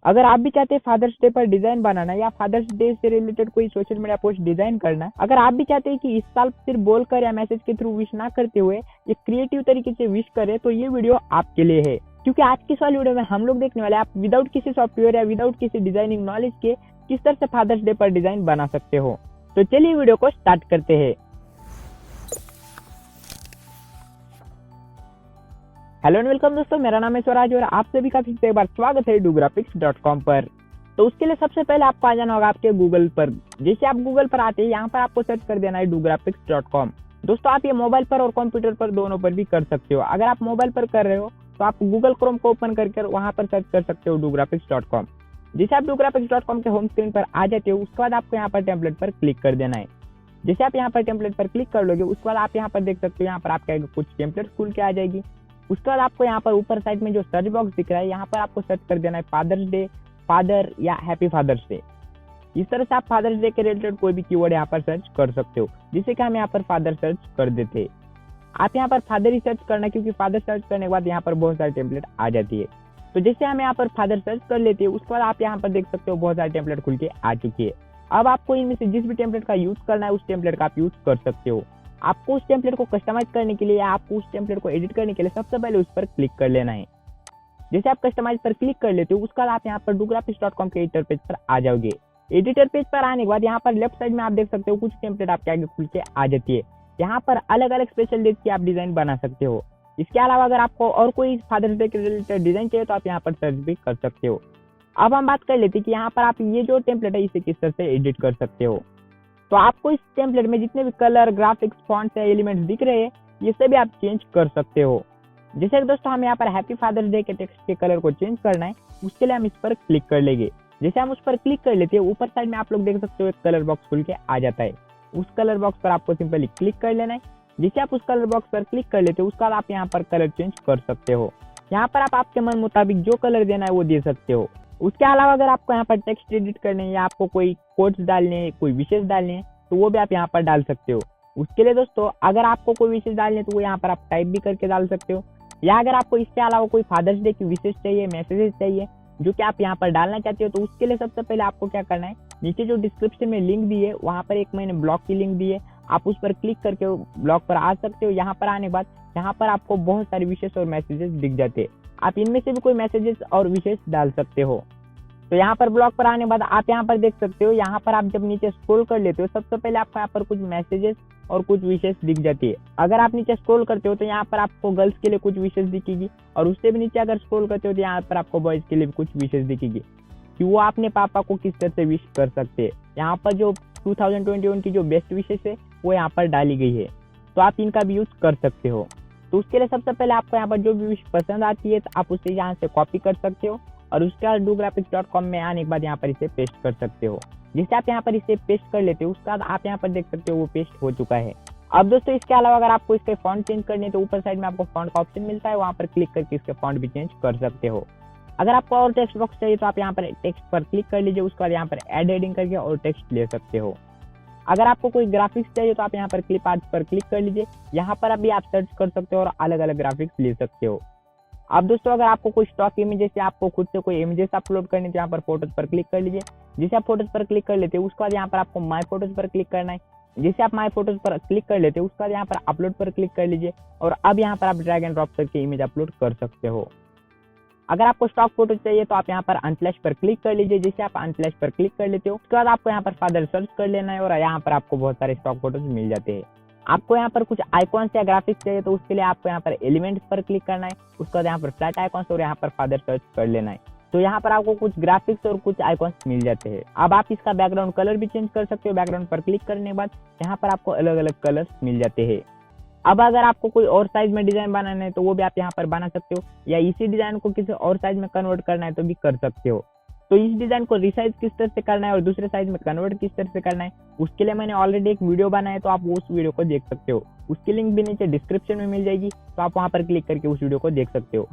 अगर आप भी चाहते हैं फादर्स डे पर डिजाइन बनाना या फादर्स डे से रिलेटेड कोई सोशल मीडिया पोस्ट डिजाइन करना, अगर आप भी चाहते हैं कि इस साल सिर्फ बोलकर या मैसेज के थ्रू विश ना करते हुए एक क्रिएटिव तरीके से विश करें, तो ये वीडियो आपके लिए है। क्योंकि आज की इस वाली वीडियो में हम लोग देखने वाले आप विदाउट किसी सॉफ्टवेयर या विदाउट किसी डिजाइनिंग नॉलेज के किस तरह से फादर्स डे पर डिजाइन बना सकते हो। तो चलिए वीडियो को स्टार्ट करते हैं। हेलो एंड वेलकम दोस्तों, मेरा नाम है स्वराज और आप सभी का फिर से एक बार स्वागत है doographics.com पर। तो उसके लिए सबसे पहले आपको आ जाना होगा आपके गूगल पर। जैसे आप गूगल पर आते हैं, यहाँ पर आपको सर्च कर देना है doographics.com। दोस्तों आप ये मोबाइल पर और कंप्यूटर पर दोनों पर भी कर सकते हो। अगर आप मोबाइल पर कर रहे हो तो आप गूगल क्रोम को ओपन करके वहां पर सर्च कर सकते हो doographics.com। जैसे आप doographics.com के होम स्क्रीन पर आ जाते हो, उसके बाद आपको यहाँ पर टेम्पलेट पर क्लिक कर देना है। जैसे आप यहाँ पर टेम्पलेट पर क्लिक कर लोगे, उसके बाद आप यहाँ पर देख सकते हो, यहाँ पर आपके कुछ टेम्पलेट खुल के आ जाएगी। उसके बाद आपको यहाँ पर ऊपर साइड में जो सर्च बॉक्स दिख रहा है, यहाँ पर आपको सर्च कर देना है फादर्स डे, फादर या हैप्पी फादर्स डे। इस तरह से आप फादर्स डे के रिलेटेड कोई भी कीवर्ड यहाँ पर सर्च कर सकते हो। जिससे कि हम यहाँ पर फादर सर्च कर देते हैं। आप यहाँ पर फादर ही सर्च करना, क्योंकि फादर सर्च करने के बाद यहाँ पर बहुत सारे टेम्पलेट आ जाती है। तो जैसे हम यहाँ पर फादर सर्च कर लेते हैं, उसके बाद आप यहाँ पर देख सकते हो बहुत सारे टेम्पलेट खुल के आ चुकी है। अब आपको इनमें से जिस भी टेम्पलेट का यूज करना है, उस टेम्पलेट का आप यूज कर सकते हो। आपको उस टेम्पलेट को कस्टमाइज करने के लिए या आपको उस टेम्पलेट को एडिट करने के लिए सबसे पहले उस पर क्लिक कर लेना है। जैसे आप कस्टमाइज पर क्लिक कर लेते हो, उसके बाद आप यहाँ पर doographics.com के एडिटर पेज पर आ जाओगे। एडिटर पेज पर आने के बाद यहाँ पर लेफ्ट साइड में आप देख सकते हो कुछ टेम्पलेट आपके आगे खुल के आ जाती है। यहाँ पर अलग अलग स्पेशल डेट की आप डिजाइन बना सकते हो। इसके अलावा अगर आपको और कोई फादर्स डे के रिलेटेड डिजाइन चाहिए तो आप यहाँ पर सर्च भी कर सकते हो। अब हम बात कर लेते हैं कि यहाँ पर आप ये जो टेम्पलेट है इसे किस तरह से एडिट कर सकते हो। तो आपको इस टेम्पलेट में जितने भी कलर, ग्राफिक्स, फॉन्ट्स या एलिमेंट्स दिख रहे हैं, ये सभी आप चेंज कर सकते हो। जैसे दोस्तों हम यहाँ पर हैप्पी फादर्स डे के टेक्स्ट के कलर को चेंज करना है, उसके लिए हम इस पर क्लिक कर लेंगे। जैसे हम उस पर क्लिक कर लेते हैं, ऊपर साइड में आप लोग देख सकते हो एक कलर बॉक्स खुल के आ जाता है। उस कलर बॉक्स पर आपको सिंपली क्लिक कर लेना है। जैसे आप उस कलर बॉक्स पर क्लिक कर लेते हो, उसके बाद आप यहाँ पर कलर चेंज कर सकते हो। यहाँ पर आप आपके मन मुताबिक जो कलर देना है वो दे सकते हो। उसके अलावा अगर आपको यहाँ पर टेक्स्ट एडिट करने हैं या आपको कोई कोट्स डालने हैं, कोई विशेष डालने हैं, तो वो भी आप यहाँ पर डाल सकते हो। उसके लिए दोस्तों अगर आपको कोई विशेष डालने हैं तो वो यहाँ पर आप टाइप भी करके डाल सकते हो। या अगर आपको इसके अलावा कोई फादर्स डे की विशेष चाहिए, मैसेजेस चाहिए जो कि आप यहाँ पर डालना चाहते हो, तो उसके लिए सबसे पहले आपको क्या करना है, नीचे जो डिस्क्रिप्शन में लिंक दी है वहाँ पर एक मैंने ब्लॉग की लिंक दी है, आप उस पर क्लिक करके ब्लॉग पर आ सकते हो। यहाँ पर आने के बाद यहाँ पर आपको बहुत सारे विशेष और मैसेजेस दिख जाते हैं। आप इनमें से भी कोई मैसेजेस और विशेष डाल सकते हो। तो यहाँ पर ब्लॉग पर आने के बाद आप यहाँ पर देख सकते हो, यहाँ पर आप जब नीचे स्क्रॉल कर लेते हो, सबसे पहले आपको यहाँ पर कुछ मैसेजेस और कुछ विशेष दिख जाती है। अगर आप नीचे स्क्रॉल करते हो तो यहाँ पर आपको गर्ल्स के लिए कुछ विशेष दिखेगी, और उससे भी नीचे अगर स्क्रॉल करते हो तो यहाँ पर आपको बॉयज के लिए भी कुछ विशेष दिखेगी कि वो अपने पापा को किस तरह से विश कर सकते हैं। यहाँ पर जो 2021 की जो बेस्ट विशेष है वो यहाँ पर डाली गई है, तो आप इनका भी यूज कर सकते हो। तो उसके लिए सबसे पहले आपको यहाँ पर जो भी विश पसंद आती है तो आप उसे यहाँ से कॉपी कर सकते हो, और उसके बाद doographics.com में आने के बाद यहाँ पर इसे पेस्ट कर सकते हो। जैसे आप यहाँ पर इसे पेस्ट कर लेते हो, उसके बाद आप यहाँ पर देख सकते हो वो पेस्ट हो चुका है। अब दोस्तों इसके अलावा अगर आपको इसके फॉन्ट चेंज करने हैं तो ऊपर साइड में आपको फॉन्ट का ऑप्शन मिलता है, वहाँ पर क्लिक करके इसके फॉन्ट भी चेंज कर सकते हो। अगर आपको और टेक्स्ट बॉक्स चाहिए तो आप यहाँ पर टेक्स्ट पर क्लिक कर लीजिए, उसके बाद यहाँ पर एड हेडिंग करके और टेक्स्ट ले सकते हो। अगर आपको कोई ग्राफिक्स चाहिए तो आप यहाँ पर क्लिप आर्ट पर क्लिक कर लीजिए, यहाँ पर अभी आप सर्च कर सकते हो और अलग अलग ग्राफिक्स ले सकते हो। अब दोस्तों अगर आपको कोई स्टॉक इमेजेस या आपको खुद से कोई इमेजेस अपलोड करनी है तो यहाँ पर फोटोज पर क्लिक कर लीजिए। जैसे आप फोटोज पर क्लिक कर लेते हो, उसके बाद यहाँ पर आपको माय फोटोज पर क्लिक करना है। जैसे आप माय फोटोज पर क्लिक कर लेते हो, उसके बाद यहाँ पर अपलोड पर क्लिक कर लीजिए, और अब यहाँ पर आप ड्रैग एंड ड्रॉप करके इमेज अपलोड कर सकते हो। अगर आपको स्टॉक फोटो चाहिए तो आप यहाँ पर अनफ्लैश पर क्लिक कर लीजिए। जैसे आप अनफ्लैश पर क्लिक कर लेते हो, उसके बाद आपको यहाँ पर फादर सर्च कर लेना है और यहाँ पर आपको बहुत सारे स्टॉक फोटोज मिल जाते हैं। आपको यहाँ पर कुछ आइकॉन्स या ग्राफिक्स चाहिए तो उसके लिए आपको यहाँ पर एलिमेंट्स पर क्लिक करना है, उसके बाद यहाँ पर फ्लैट आइकॉन्स और यहाँ पर फादर सर्च कर लेना है। तो यहाँ पर आपको कुछ ग्राफिक्स और कुछ आइकॉन्स मिल जाते हैं। अब आप इसका बैकग्राउंड कलर भी चेंज कर सकते हो। बैकग्राउंड पर क्लिक करने के बाद यहाँ पर आपको अलग अलग कलर्स मिल जाते हैं। अब अगर आपको कोई और साइज में डिजाइन बनाना है तो वो भी आप यहाँ पर बना सकते हो, या इसी डिजाइन को किसी और साइज में कन्वर्ट करना है तो भी कर सकते हो। तो इस डिजाइन को रिसाइज किस तरह से करना है और दूसरे साइज में कन्वर्ट किस तरह से करना है, उसके लिए मैंने ऑलरेडी एक वीडियो बनाया है, तो आप उस वीडियो को देख सकते हो। उसकी लिंक भी नीचे डिस्क्रिप्शन में मिल जाएगी, तो आप वहां पर क्लिक करके उस वीडियो को देख सकते हो।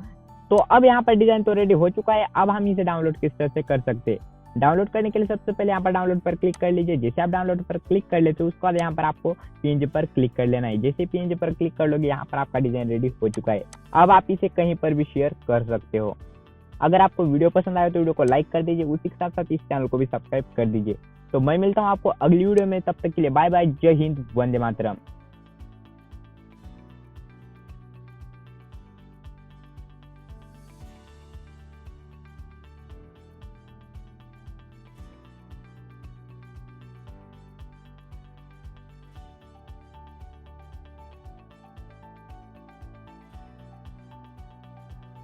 तो अब यहाँ पर डिजाइन तो रेडी हो चुका है। अब हम इसे डाउनलोड किस तरह से कर सकते हैं, डाउनलोड करने के लिए सबसे पहले यहाँ पर डाउनलोड पर क्लिक कर लीजिए। जैसे आप डाउनलोड पर क्लिक कर लेते हो उसके बाद यहाँ पर आपको पीएनजी पर क्लिक कर लेना है। जैसे पीएनजी पर क्लिक कर लोगे यहाँ पर आपका डिजाइन रेडी हो चुका है। अब आप इसे कहीं पर भी शेयर कर सकते हो। अगर आपको वीडियो पसंद आए तो वीडियो को लाइक कर दीजिए, उसी के साथ साथ इस चैनल को भी सब्सक्राइब कर दीजिए। तो मैं मिलता हूँ आपको अगली वीडियो में, तब तक के लिए बाय बाय, जय हिंद, वंदे मातरम।